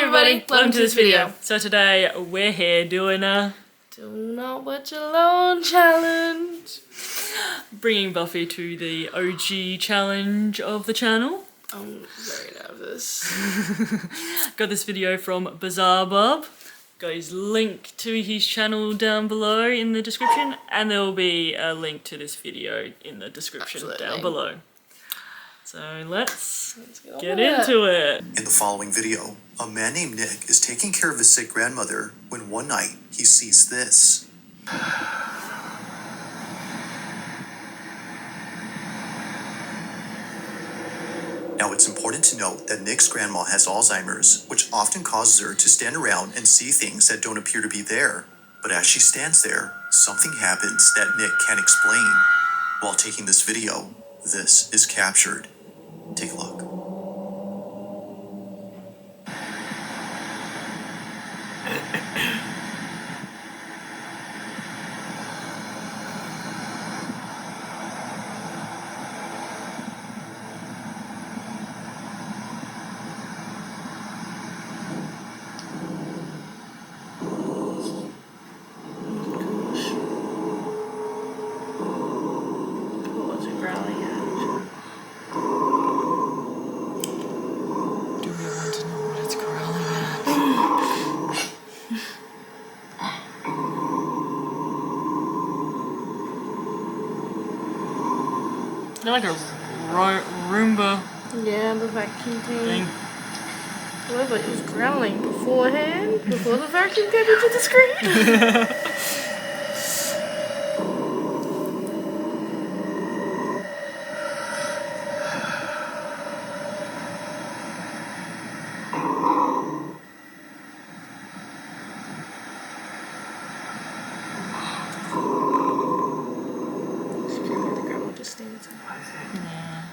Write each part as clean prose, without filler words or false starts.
everybody, welcome to this video. So today we're here doing a Do not watch alone challenge. bringing Buffy to the OG challenge of the channel. I'm very nervous. Got this video from Bizarre Bob. Got his link to his channel down below in the description, and there will be a link to this video in the description down below. So let's get into it. In the following video, a man named Nick is taking care of his sick grandmother when one night he sees this. Now, it's important to note that Nick's grandma has Alzheimer's, which often causes her to stand around and see things that don't appear to be there. But as she stands there, something happens that Nick can't explain. While taking this video, this is captured. Take a look. What's it growling at? Do we want to know what it's growling at? They're like a Roomba Yeah, the vacuum thing. thing. However, it was growling beforehand, before the vacuum came into the screen. The grandma just stands up. Yeah.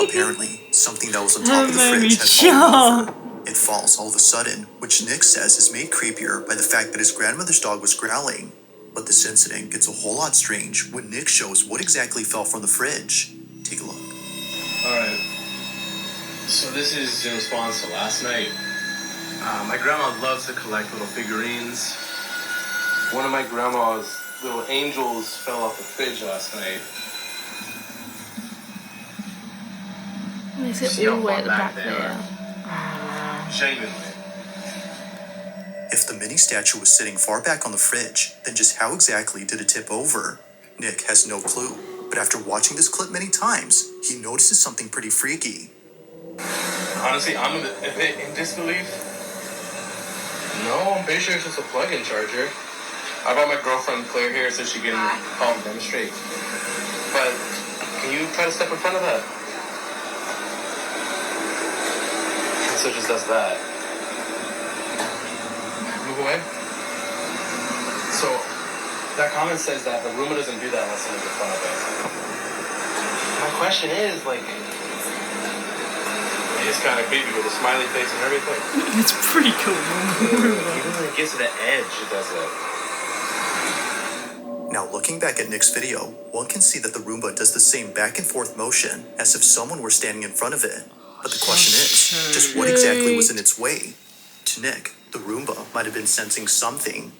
Apparently, something that was on top of the That made me fridge had fallen jump. over. It falls all of a sudden, which Nick says is made creepier by the fact that his grandmother's dog was growling. But this incident gets a whole lot strange when Nick shows what exactly fell from the fridge. Take a look. Alright, so this is in response to last night. My grandma loves to collect little figurines. One of my grandma's little angels fell off the fridge last night. Makes it See how all the way far at the back back they there. Genuinely. If the mini statue was sitting far back on the fridge, then just how exactly did it tip over? Nick has no clue, but after watching this clip many times, he notices something pretty freaky. Honestly, I'm a bit in disbelief. No, I'm pretty sure it's just a plug-in charger. I brought my girlfriend Claire here so she can help demonstrate. But can you try to step in front of that? And so it just does that. Move away. So that comment says that the Roomba doesn't do that unless someone's in front of it. My question is, like, it's kind of creepy with a smiley face and everything. It's pretty cool. Even when it gets to the edge, it does it. Now, looking back at Nick's video, one can see that the Roomba does the same back and forth motion as if someone were standing in front of it. But the question is, just what exactly was in its way? To Nick, the Roomba might have been sensing something.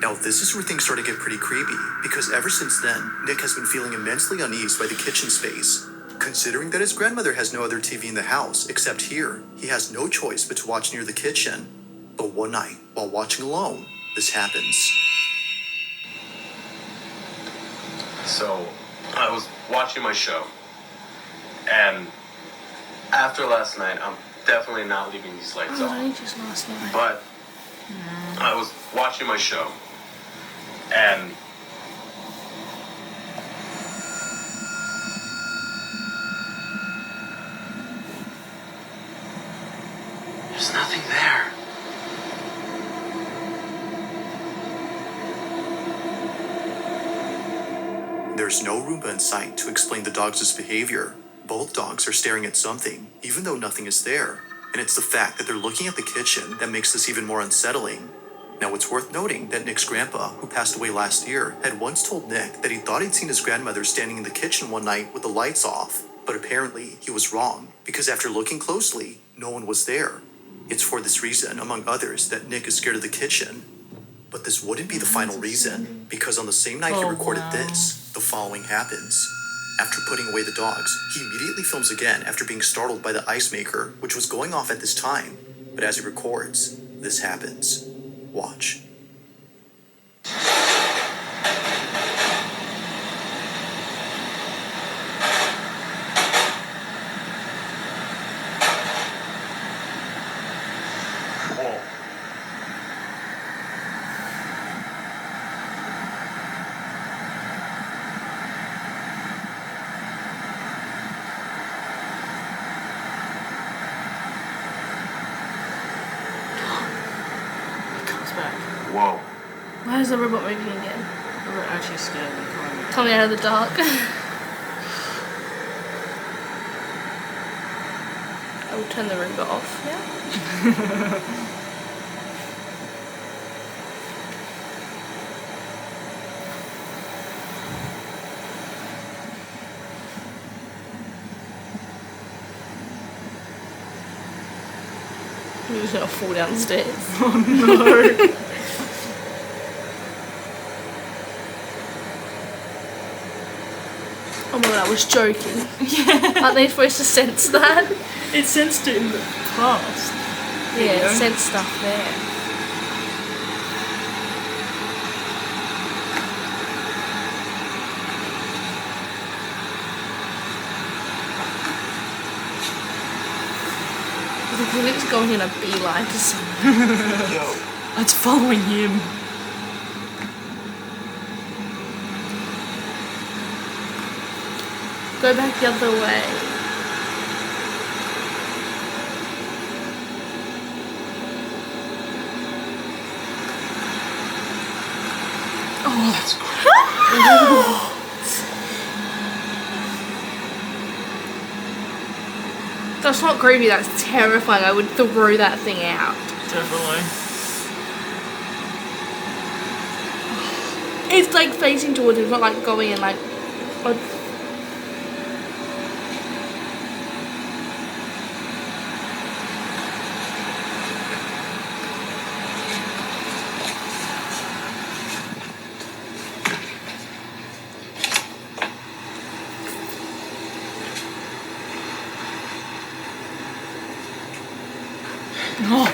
Now, this is where things start to get pretty creepy, because ever since then, Nick has been feeling immensely uneasy by the kitchen space. Considering that his grandmother has no other TV in the house except here, he has no choice but to watch near the kitchen. But one night, while watching alone, this happens. So, I was watching my show, and after last night, I'm definitely not leaving these lights Oh, on. I just lost one. But I was watching my show, and there's nothing there. There's no Roomba in sight to explain the dogs' behavior. Both dogs are staring at something, even though nothing is there. And it's the fact that they're looking at the kitchen that makes this even more unsettling. Now, it's worth noting that Nick's grandpa, who passed away last year, had once told Nick that he thought he'd seen his grandmother standing in the kitchen one night with the lights off. But apparently, he was wrong, because after looking closely, no one was there. It's for this reason, among others, that Nick is scared of the kitchen. But this wouldn't be the final reason, because on the same night he recorded this, the following happens. After putting away the dogs, he immediately films again after being startled by the ice maker, which was going off at this time. But as he records, this happens. Watch. Whoa. Why is the robot moving again? We're actually scared of the car. Coming out of the dark. I will turn the robot off now. He was gonna fall downstairs. Oh no. Oh my god, I was joking. Yeah. Aren't they supposed to sense that? It sensed it in the past. Yeah, it sensed stuff there. The bullet's going in a beeline to someone. Yo. It's following him. Go back the other way. Oh, that's great. That's not creepy, that's terrifying. I would throw that thing out. Definitely. It's like facing towards it, it's not like going in like... Oh,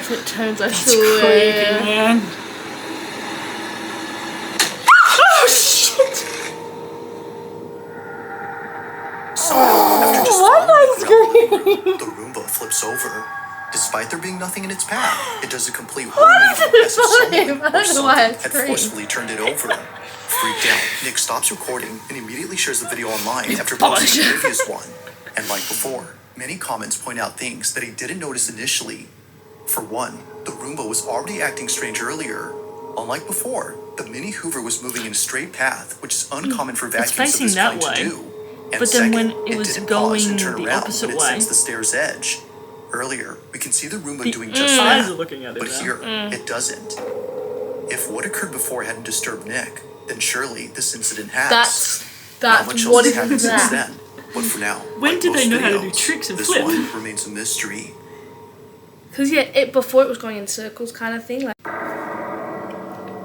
If it turns, I it's creepy, man. Oh shit! So, after just why am I following it around the Roomba flips over. Despite there being nothing in its path, it does a complete 180 as if someone I or don't know why I something had screamed. forcefully turned it over. Freaked out, Nick stops recording and immediately shares the video online after posting the previous one. And like before, many comments point out things that he didn't notice initially. For one, the Roomba was already acting strange earlier. Unlike before, the Mini Hoover was moving in a straight path, which is uncommon for vacuums of facing this that kind way. to do. And But then second, when it was didn't pause and going turn the around opposite when it way- sensed the stair's edge. Earlier, we can see the Roomba The doing just eyes that, are looking at it but now. here, it doesn't. If what occurred before hadn't disturbed Nick, then surely this incident has. Not much else What has is happened since that? then. But for now, When like did they most know how to do videos, tricks and this flip? one remains a mystery. Because yeah, it before it was going in circles kind of thing. Like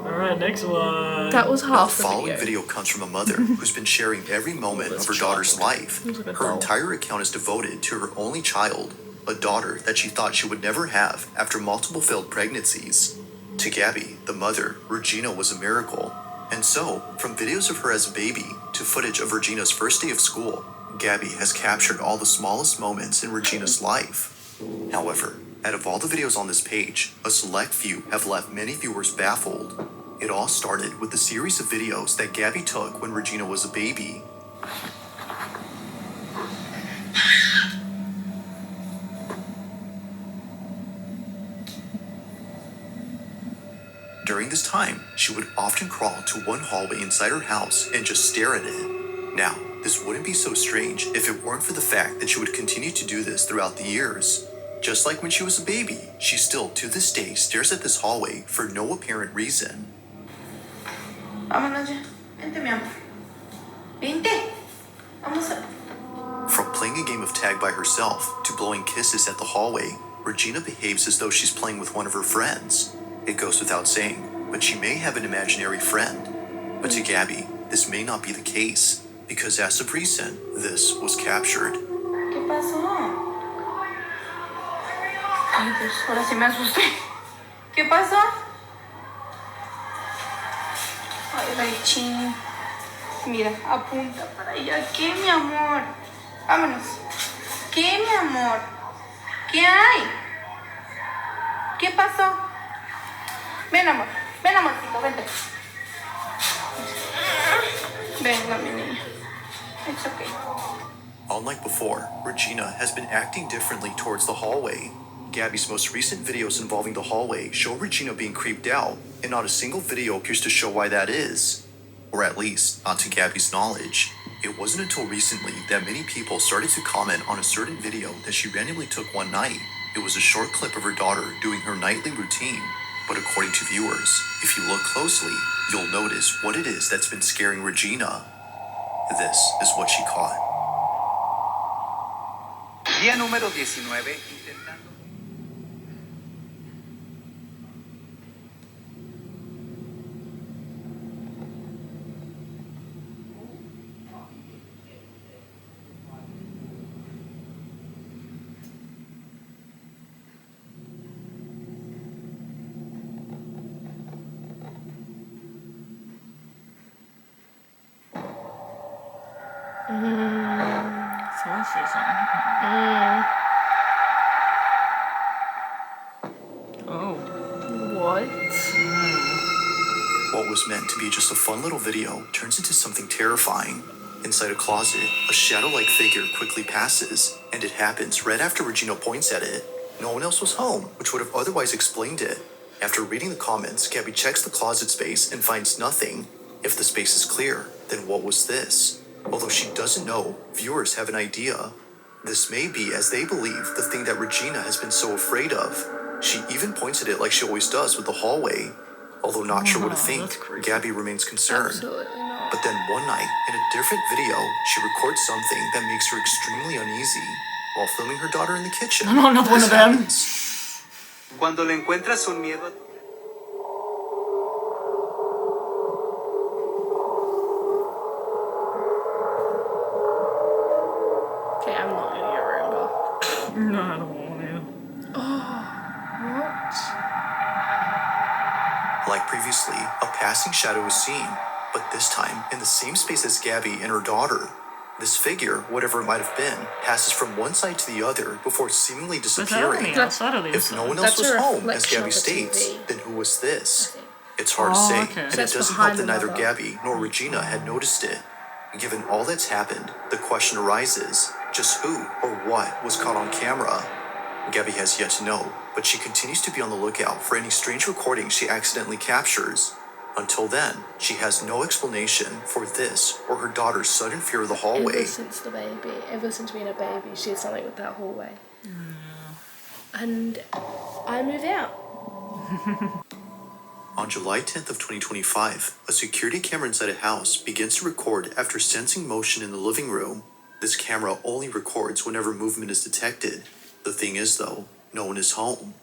Alright, next one. that was Now, the half the following video. video comes from a mother who's been sharing every moment of her daughter's life. Looks like a Her doll. entire account is devoted to her only child, a daughter that she thought she would never have after multiple failed pregnancies. To Gabby, the mother, Regina was a miracle. And so, from videos of her as a baby to footage of Regina's first day of school, Gabby has captured all the smallest moments in Regina's life. However, out of all the videos on this page, a select few have left many viewers baffled. It all started with a series of videos that Gabby took when Regina was a baby. During this time, she would often crawl to one hallway inside her house and just stare at it. Now, this wouldn't be so strange if it weren't for the fact that she would continue to do this throughout the years. Just like when she was a baby, she still, to this day, stares at this hallway for no apparent reason. Vámonos ya. Vente, mi amor. Vente. Vamos a... From playing a game of tag by herself to blowing kisses at the hallway, Regina behaves as though she's playing with one of her friends. It goes without saying, but she may have an imaginary friend. But to Gabby, this may not be the case, because as of recent, this was captured. ¿Qué pasó? Ay, pues ahora sí me asusté. ¿Qué pasó? Ay, Raichín. Mira, apunta para allá. ¿Qué, mi amor? Vámonos. ¿Qué, mi amor? ¿Qué hay? ¿Qué pasó? Ven, amor. Ven, amorcito, vente. Venga, mi niña. It's okay. Unlike before, Regina has been acting differently towards the hallway. Gabby's most recent videos involving the hallway show Regina being creeped out, and not a single video appears to show why that is. Or at least, not to Gabby's knowledge. It wasn't until recently that many people started to comment on a certain video that she randomly took one night. It was a short clip of her daughter doing her nightly routine. But according to viewers, if you look closely, you'll notice what it is that's been scaring Regina. This is what she caught. Día número 19, intentando... What? What was meant to be just a fun little video turns into something terrifying. Inside a closet, a shadow-like figure quickly passes, and it happens right after Regina points at it. No one else was home, which would have otherwise explained it. After reading the comments, Gabby checks the closet space and finds nothing. If the space is clear, then what was this? Although she doesn't know, viewers have an idea. This may be, as they believe, the thing that Regina has been so afraid of. She even points at it like she always does with the hallway. Although not sure what to think, that's creepy. Gabby remains concerned. Absolutely not. But then one night, in a different video, she records something that makes her extremely uneasy while filming her daughter in the kitchen. No, not one This of them. happens. Cuando le encuentras un miedo... Okay, I'm not gonna get Roomba. No, I don't want to. What? Like previously, a passing shadow is seen, but this time in the same space as Gabby and her daughter. This figure, whatever it might have been, passes from one side to the other before seemingly But they're disappearing. only outside of the If no inside. one else That's was a home, as reflection Gabby of the states, TV. then who was this? I think. It's hard to Oh, say, okay. and So it it's doesn't help behind that neither another. Gabby nor Regina had noticed it. Given all that's happened, the question arises, just who or what was caught on camera? Gabby has yet to know, but she continues to be on the lookout for any strange recordings she accidentally captures. Until then, she has no explanation for this or her daughter's sudden fear of the hallway. Ever since being a baby, she had something with that hallway. And I moved out. On July 10th of 2025, a security camera inside a house begins to record after sensing motion in the living room. This camera only records whenever movement is detected. The thing is, though, no one is home.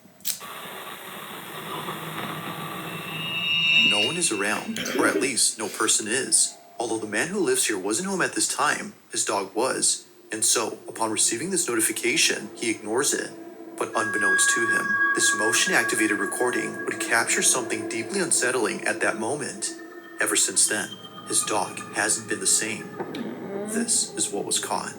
No one is around, or at least no person is. Although the man who lives here wasn't home at this time, his dog was. And so, upon receiving this notification, he ignores it. But unbeknownst to him, this motion-activated recording would capture something deeply unsettling at that moment. Ever since then, his dog hasn't been the same. This is what was caught.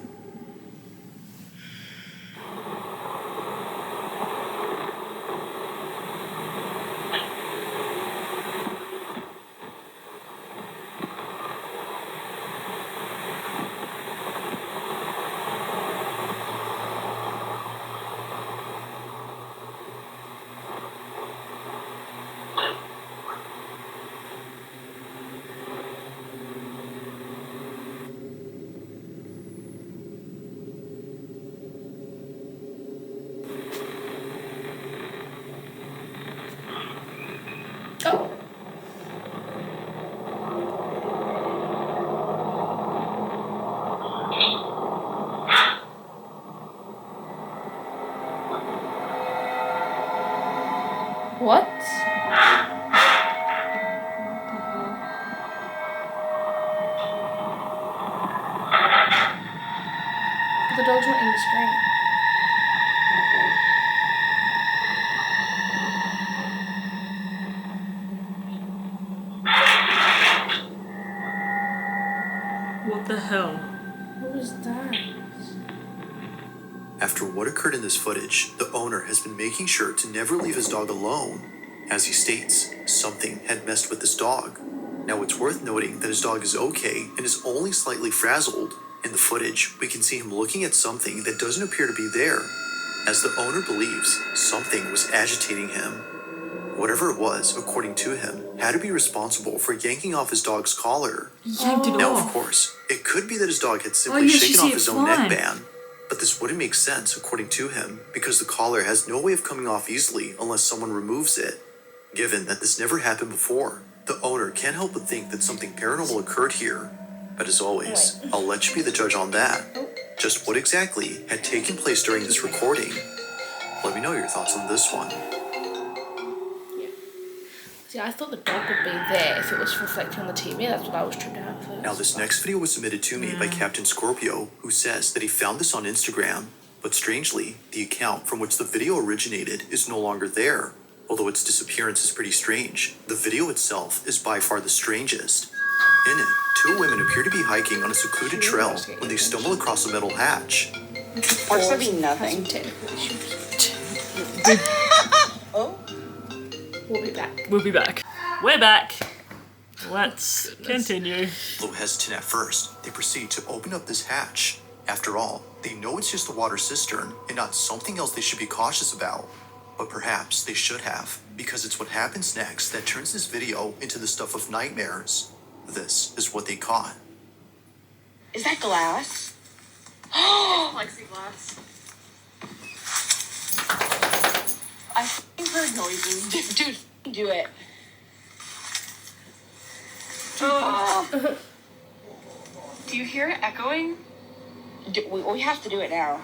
The dog's not in the screen. What the hell? What was that? After what occurred in this footage, the owner has been making sure to never leave his dog alone. As he states, something had messed with his dog. Now it's worth noting that his dog is okay and is only slightly frazzled. In the footage, we can see him looking at something that doesn't appear to be there, as the owner believes something was agitating him. Whatever it was, according to him, had to be responsible for yanking off his dog's collar. Yanked it Now, of off. course, it could be that his dog had simply yes, you shaken see off it his own flying. neckband, but this wouldn't make sense according to him, because the collar has no way of coming off easily unless someone removes it. Given that this never happened before, the owner can't help but think that something paranormal occurred here. But as always, I'll let you be the judge on that. Just what exactly had taken place during this recording? Let me know your thoughts on this one. See, I thought the dog would be there if it was reflecting on the TV. That's what I was tripped out first. Now, this next video was submitted to me by Captain Scorpio, who says that he found this on Instagram. But strangely, the account from which the video originated is no longer there. Although its disappearance is pretty strange, the video itself is by far the strangest. In it, two women appear to be hiking on a secluded trail when they stumble across a metal hatch. Or should be nothing. Technical issues. Oh. We'll be back. We'll be back. We're back. Let's continue. Though hesitant at first, they proceed to open up this hatch. After all, they know it's just a water cistern and not something else they should be cautious about. But perhaps they should have, because it's what happens next that turns this video into the stuff of nightmares. This is what they caught. Is that glass? Plexiglass. I f***ing heard noises. Dude, do it. Oh. Do you hear it echoing? We have to do it now.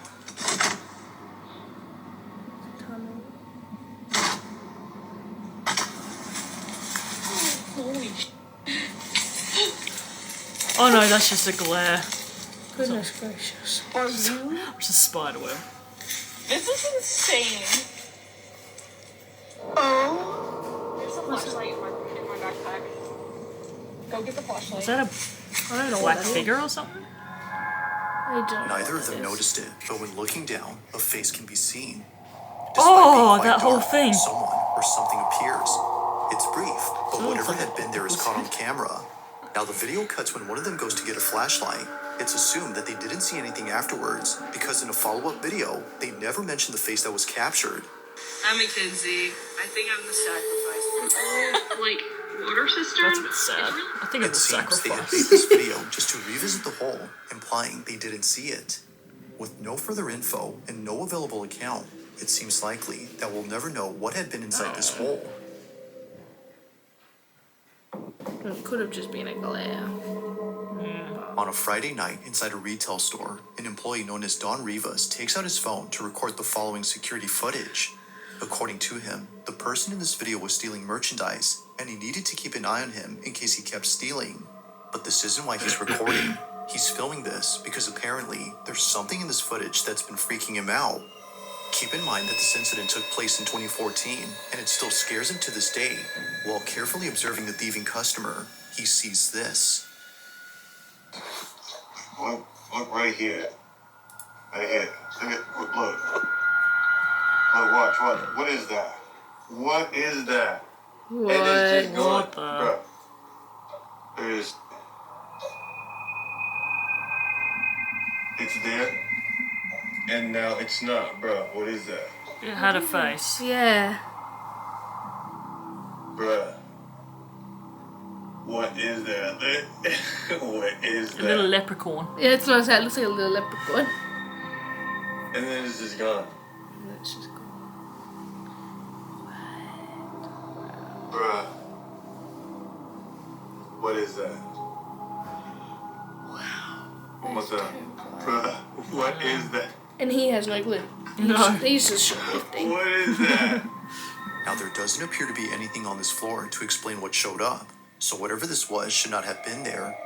Holy sh**. Oh no, that's just a glare. Goodness gracious. Are you? It's a spider web. This is insane. Oh. There's a flashlight in my backpack. Go get the flashlight. Is that a I don't know black what that is. figure or something? I don't know Neither what of them that is. noticed it, but when looking down, a face can be seen. Despite Oh, being quite that whole dark, thing. Someone or something appears. It's brief, but whatever had been there is caught on camera. Now the video cuts when one of them goes to get a flashlight. It's assumed that they didn't see anything afterwards, because in a follow-up video, they never mentioned the face that was captured. I'm Mackenzie. I think I'm the sacrifice. Like, water cistern? That's a bit sad. I think It it's a seems they had sacrifice. made this video just to revisit the hole, implying they didn't see it. With no further info and no available account, it seems likely that we'll never know what had been inside this hole. It could have just been a glare. On a Friday night inside a retail store, an employee known as Don Rivas takes out his phone to record the following security footage. According to him, the person in this video was stealing merchandise, and he needed to keep an eye on him in case he kept stealing. But this isn't why he's recording. He's filming this because apparently there's something in this footage that's been freaking him out. Keep in mind that this incident took place in 2014, and it still scares him to this day. While carefully observing the thieving customer, he sees this. Look right here. Right here. Look. Look, watch. What is that? What is that? What? And it's just going, What the- bruh. There's... It's there, and now it's not, bro. What is that? It had a face. Yeah. Bruh. What is that? What is A little that? leprechaun. Yeah, that's what I said. It looks like a little leprechaun. And then it's just gone. And it's just gone. Bruh. What is that? What's up? Bruh, what is that? And he has no clue. No. He's just shoplifting. What is that? Now there doesn't appear to be anything on this floor to explain what showed up, so whatever this was should not have been there.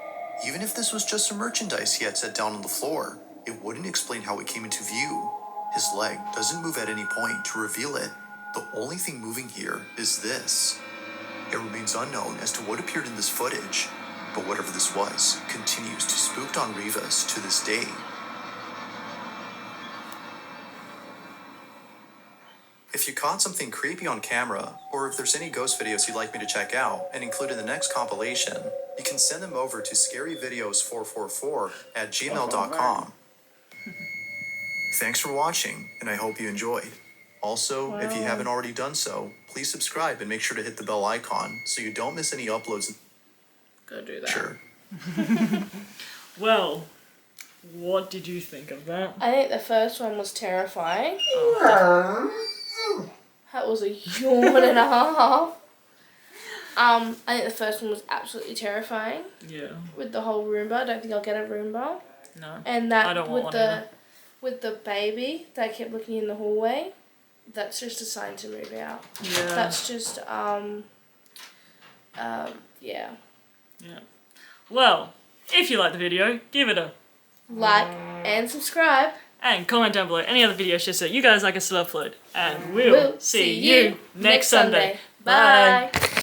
Even if this was just some merchandise he had set down on the floor, it wouldn't explain how it came into view. His leg doesn't move at any point to reveal it. The only thing moving here is this. It remains unknown as to what appeared in this footage, but whatever this was continues to spook Don Rivas to this day. If you caught something creepy on camera, or if there's any ghost videos you'd like me to check out and include in the next compilation, you can send them over to scaryvideos444@gmail.com. Thanks for watching, and I hope you enjoyed. Also, if you haven't already done so, please subscribe and make sure to hit the bell icon so you don't miss any uploads. Go do that. Sure. Well, what did you think of that? I think the first one was terrifying. That was a yawn and a half. I think the first one was absolutely terrifying. Yeah. With the whole Roomba. I don't think I'll get a Roomba. No. And that I don't want with one the either. with the baby that kept looking in the hallway, that's just a sign to move out. Yeah. That's just yeah. Yeah. Well, if you liked the video, give it a Like and subscribe. and comment down below any other videos just so you guys like us to upload. And we'll see you next Sunday. Bye.